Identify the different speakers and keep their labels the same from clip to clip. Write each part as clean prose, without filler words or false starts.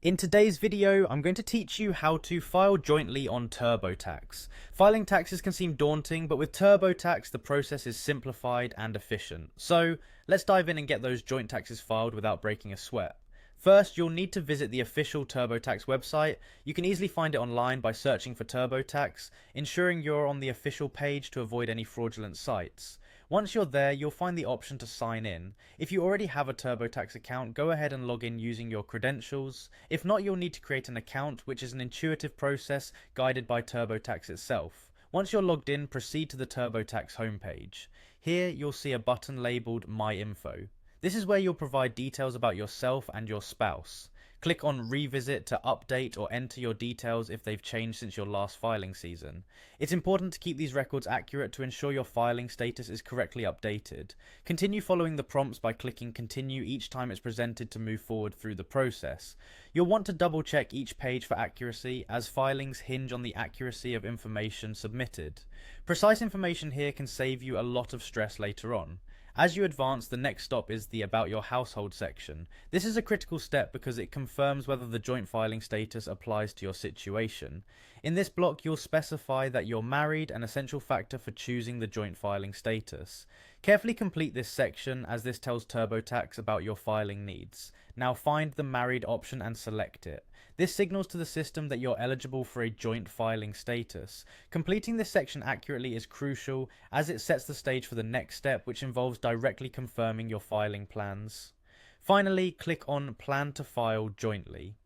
Speaker 1: In today's video, I'm going to teach you how to file jointly on Turbotax. Filing taxes can seem daunting, but with Turbotax, the process is simplified and efficient. So let's dive in and get those joint taxes filed without breaking a sweat. First, you'll need to visit the official Turbotax website. You can easily find it online by searching for Turbotax, ensuring you're on the official page to avoid any fraudulent sites. Once you're there, you'll find the option to sign in. If you already have a Turbotax account, go ahead and log in using your credentials. If not, you'll need to create an account, which is an intuitive process guided by Turbotax itself. Once you're logged in, proceed to the Turbotax homepage. Here, you'll see a button labeled My Info. This is where you'll provide details about yourself and your spouse. Click on Revisit to update or enter your details if they've changed since your last filing season. It's important to keep these records accurate to ensure your filing status is correctly updated. Continue following the prompts by clicking Continue each time it's presented to move forward through the process. You'll want to double check each page for accuracy, as filings hinge on the accuracy of information submitted. Precise information here can save you a lot of stress later on. As you advance, the next stop is the About Your Household section. This is a critical step because it confirms whether the joint filing status applies to your situation. In this block, you'll specify that you're married, an essential factor for choosing the joint filing status. Carefully complete this section, as this tells Turbotax about your filing needs. Now find the married option and select it. This signals to the system that you're eligible for a joint filing status. Completing this section accurately is crucial, as it sets the stage for the next step, which involves directly confirming your filing plans. Finally, click on Plan to File Jointly.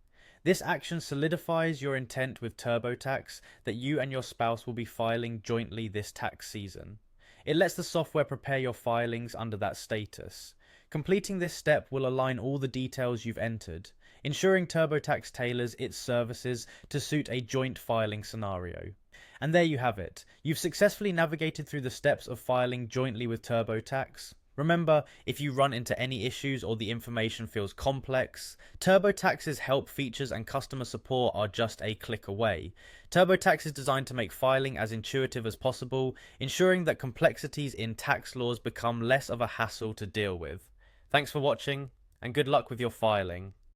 Speaker 1: This action solidifies your intent with Turbotax that you and your spouse will be filing jointly this tax season. It lets the software prepare your filings under that status. Completing this step will align all the details you've entered, ensuring Turbotax tailors its services to suit a joint filing scenario. And there you have it. You've successfully navigated through the steps of filing jointly with Turbotax. Remember, if you run into any issues or the information feels complex, Turbotax's help features and customer support are just a click away. Turbotax is designed to make filing as intuitive as possible, ensuring that complexities in tax laws become less of a hassle to deal with. Thanks for watching, and good luck with your filing.